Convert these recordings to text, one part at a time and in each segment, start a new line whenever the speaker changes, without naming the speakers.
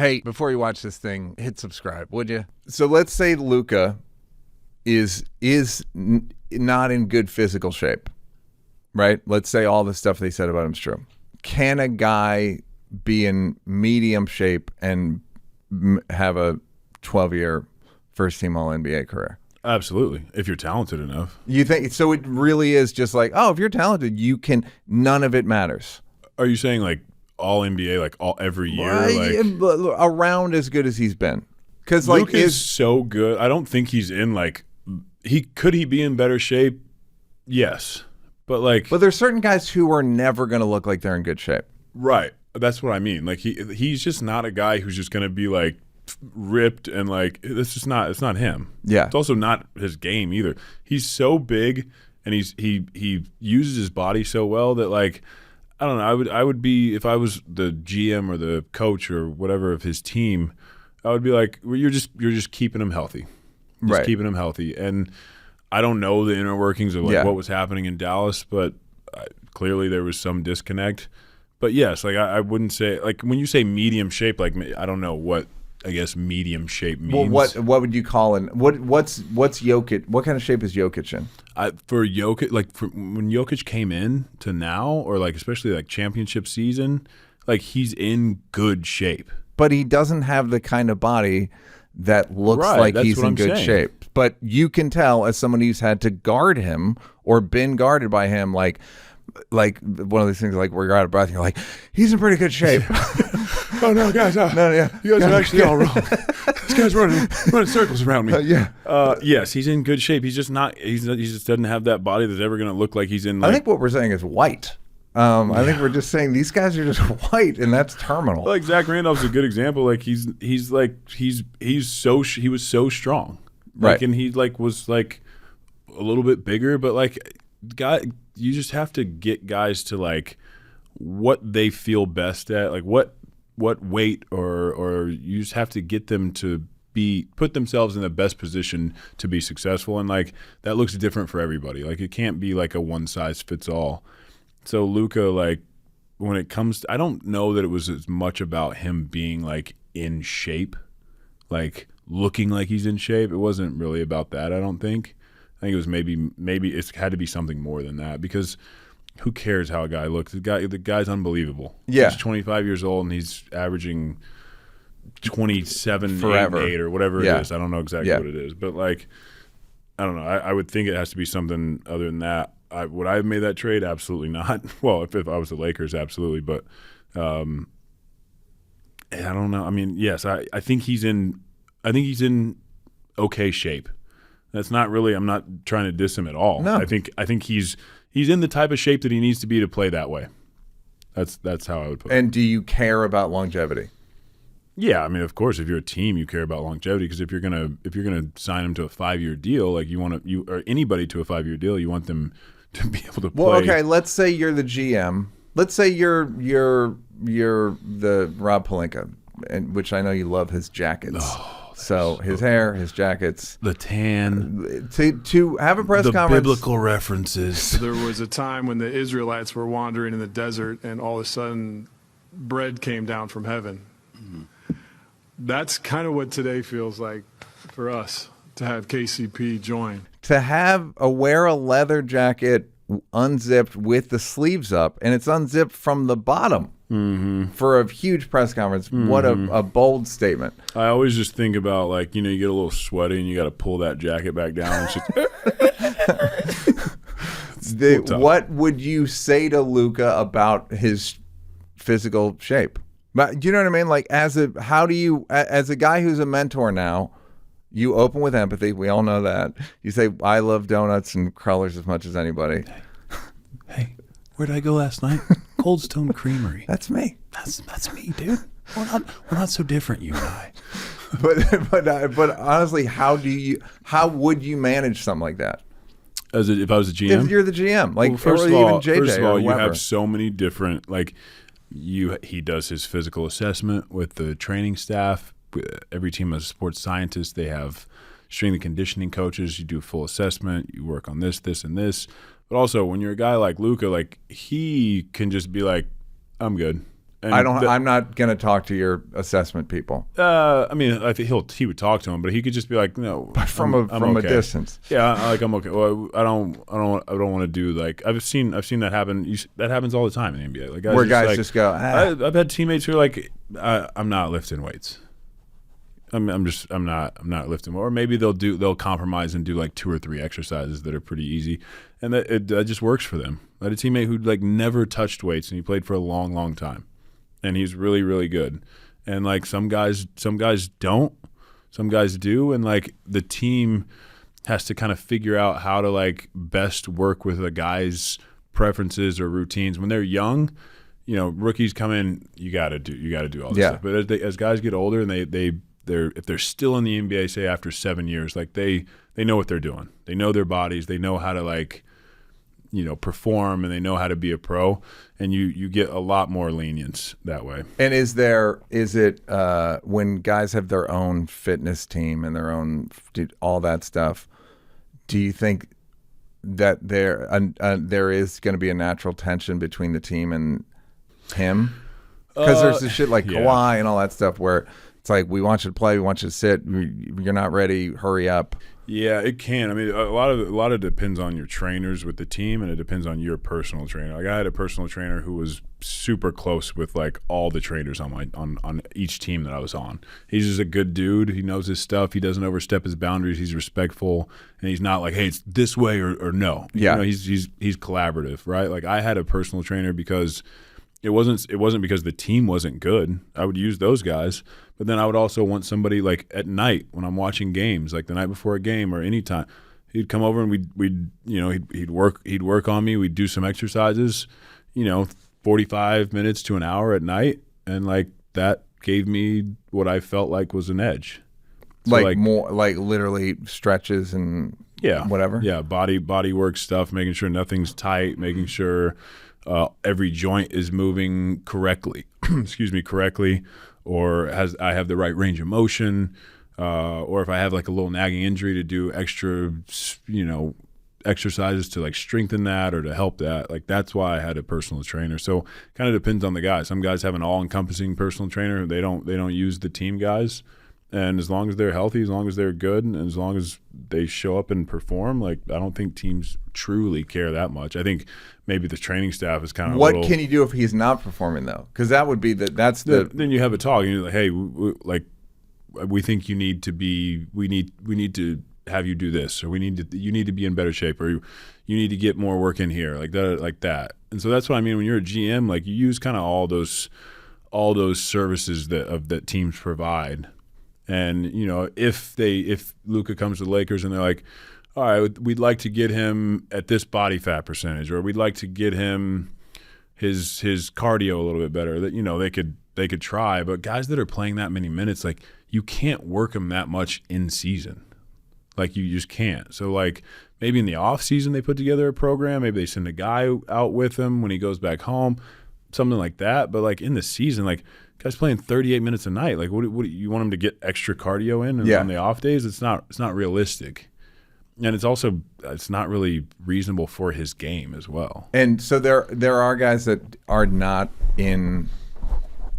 Hey, before you watch this thing, hit subscribe, would you? So let's say Luka is not in good physical shape, right? Let's say all the stuff they said about him is true. Can a guy be in medium shape and have a 12-year first-team All-NBA career?
Absolutely, if you're talented enough.
You think so? It really is just like, oh, if you're talented, you can. None of it matters.
Are you saying like all NBA, like all every year,
around as good as he's been? Because
Luke is so good. I don't think he's in like he be in better shape? Yes, but
there's certain guys who are never going to look like they're in good shape.
Right. That's what I mean. Like he's just not a guy who's just going to be like ripped and like it's not him.
Yeah.
It's also not his game either. He's so big and he uses his body so well that like I don't know, I would be if I was the GM or the coach or whatever of his team, I would be like, well, you're just keeping him healthy. Just keeping him healthy. And I don't know the inner workings of like what was happening in Dallas, but clearly there was some disconnect. But yes, like I wouldn't say like when you say medium shape, like I don't know what I guess medium shape means.
Well, what would you call it? What's Jokic? What kind of shape is Jokic in?
For Jokic, like when Jokic came in to now, or like especially like championship season, like he's in good shape.
But he doesn't have the kind of body that looks like he's in good shape. But you can tell as someone who's had to guard him or been guarded by him, like one of these things, like where you're out of breath, and you're like, he's in pretty good shape.
Oh no, guys! You guys are actually all wrong. This guy's running circles around me. Yes, he's in good shape. He's just not. He just doesn't have that body that's ever going to look like he's in. Like,
I think what we're saying is white. I think we're just saying these guys are just white, and that's terminal.
Like Zach Randolph's a good example. Like he was so strong, like,
right?
And he like was like a little bit bigger, but like you just have to get guys to like what they feel best at, like what weight or you just have to get them to put themselves in the best position to be successful, and like that looks different for everybody. Like it can't be like a one size fits all. So Luka, like when it comes to, I don't know that it was as much about him being like in shape, like looking like he's in shape. It wasn't really about that, I don't think. I think it was maybe it's had to be something more than that, because who cares how a guy looks? The guy's unbelievable.
Yeah.
He's 25 years old and he's averaging 27,
forever.
8, or whatever it is. I don't know exactly what it is. But like, I don't know. I would think it has to be something other than that. Would I have made that trade? Absolutely not. Well, if I was the Lakers, absolutely. But I don't know. I mean, yes, I think he's in okay shape. That's not really. I'm not trying to diss him at all.
No.
I think he's in the type of shape that he needs to be to play that way. That's how I would put it.
And do you care about longevity?
Yeah, I mean, of course, if you're a team, you care about longevity, because if you're gonna sign him to a 5-year deal, like or anybody to a 5-year deal, you want them to be able to play.
Well, okay, let's say you're the GM. Let's say you're the Rob Pelinka, which I know you love his jackets.
Oh,
so his hair, his jackets,
the tan,
to have a press conference,
the biblical references.
There was a time when the Israelites were wandering in the desert, and all of a sudden, bread came down from heaven. Mm-hmm. That's kind of what today feels like for us, to have KCP join.
To wear a leather jacket unzipped with the sleeves up, and it's unzipped from the bottom for a huge press conference. Mm-hmm. What a bold statement.
I always just think about, like, you get a little sweaty and you got to pull that jacket back down.
What would you say to Luka about his physical shape? But you know what I mean? Like, as a guy who's a mentor now, you open with empathy. We all know that. You say, I love donuts and crullers as much as anybody.
Hey, where did I go last night? Cold Stone Creamery.
That's me.
That's me, dude. We're not so different, you and I.
But honestly, how would you manage something like that?
If I was a GM?
If you're the GM, like,
well, first
or
of all,
even JJ,
you have so many different, like, he does his physical assessment with the training staff. Every team has a sports scientist. They have strength and conditioning coaches. You do a full assessment. You work on this, and this. But also, when you're a guy like Luka, like, he can just be like, I'm good. And
I'm not going to talk to your assessment people.
I mean, I think he would talk to him, but he could just be like, no,
But from
I'm
a
okay.
distance.
Yeah, I'm okay. Well, I don't want to do like I've seen that happen. That happens all the time in the NBA. Like
Guys just go.
I've had teammates who are like, I'm not lifting weights. I'm not lifting more. Or maybe they'll compromise and do like 2 or 3 exercises that are pretty easy, and that just works for them. I had a teammate who like never touched weights, and he played for a long, long time, and he's really, really good. And like some guys don't, some guys do, and like the team has to kind of figure out how to like best work with a guy's preferences or routines when they're young. You know, rookies come in, you got to do all this stuff. But as guys get older and if they're still in the NBA, say after 7 years, like they know what they're doing. They know their bodies. They know how to like, you know, perform, and they know how to be a pro. And you get a lot more lenience that way.
And is it when guys have their own fitness team and their own all that stuff? Do you think that there is going to be a natural tension between the team and him? Because there's this shit like Kawhi and all that stuff where it's like, we want you to play, we want you to sit, you're not ready, hurry up.
Yeah, it can. I mean, a lot of it depends on your trainers with the team, and it depends on your personal trainer. Like I had a personal trainer who was super close with like all the trainers on each team that I was on. He's just a good dude. He knows his stuff. He doesn't overstep his boundaries. He's respectful, and he's not like, hey, it's this way or no.
Yeah,
you know, he's collaborative, right? Like I had a personal trainer because it wasn't because the team wasn't good. I would use those guys, but then I would also want somebody like at night when I'm watching games, like the night before a game or any time, he'd come over and he'd work on me. We'd do some exercises, 45 minutes to an hour at night, and like that gave me what I felt like was an edge. So
like more like literally stretches and whatever.
Yeah, body work stuff, making sure nothing's tight, making sure every joint is moving correctly, or I have the right range of motion, or if I have like a little nagging injury, to do extra, exercises to like strengthen that or to help that. Like that's why I had a personal trainer. So kind of depends on the guy. Some guys have an all-encompassing personal trainer. They don't use the team guys. And as long as they're healthy, as long as they're good, and as long as they show up and perform, like I don't think teams truly care that much. I think maybe the training staff is kind of
what can you do if he's not performing though? Because that would be
then you have a talk and you're like, hey, we think you need to be. We need to have you do this, or you need to be in better shape, or you need to get more work in here, like that. And so that's what I mean when you're a GM, like you use kind of all those services that teams provide. And if Luka comes to the Lakers and they're like, all right, we'd like to get him at this body fat percentage, or we'd like to get him his cardio a little bit better, that they could try. But guys that are playing that many minutes, like you can't work them that much in season. Like you just can't. So like maybe in the off season they put together a program. Maybe they send a guy out with him when he goes back home, something like that. But like in the season, like guys playing 38 minutes a night. Like what you want him to get extra cardio in on the off days? It's not realistic. And it's not really reasonable for his game as well.
And so there are guys that are not in.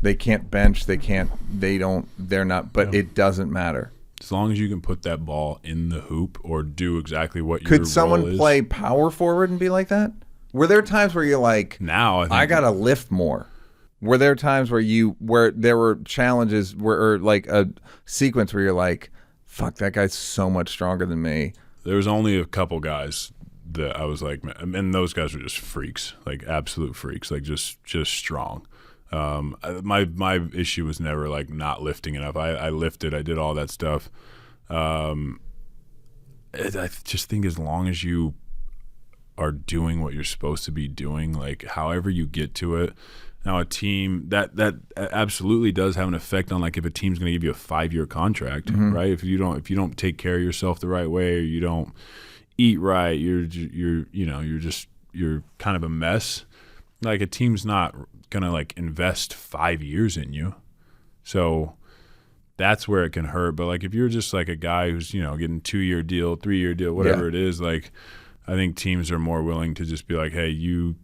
They can't bench. They're not. But it doesn't matter.
As long as you can put that ball in the hoop or do exactly what your
Could someone play power forward and be like that? Were there times where you're like,
now
I gotta lift more? Were there times where there were challenges or like a sequence where you're like, fuck, that guy's so much stronger than me?
There was only a couple guys that I was like, and those guys were just freaks, like absolute freaks, like just strong. My issue was never like not lifting enough. I lifted. I did all that stuff. I just think as long as you are doing what you're supposed to be doing, like however you get to it. Now a team that absolutely does have an effect on like if a team's going to give you a 5-year contract, right? If you don't take care of yourself the right way, or you don't eat right, you're kind of a mess. Like a team's not gonna like invest 5 years in you, so that's where it can hurt. But like if you're just like a guy who's getting 2-year deal, 3-year deal, whatever it is, like I think teams are more willing to just be like, hey, you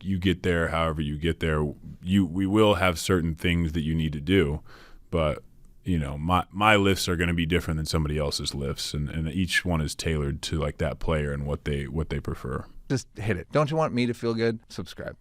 you get there however you get there. We will have certain things that you need to do, but my lifts are going to be different than somebody else's lifts, and each one is tailored to like that player and what they prefer.
Just hit it. Don't you want me to feel good? Subscribe.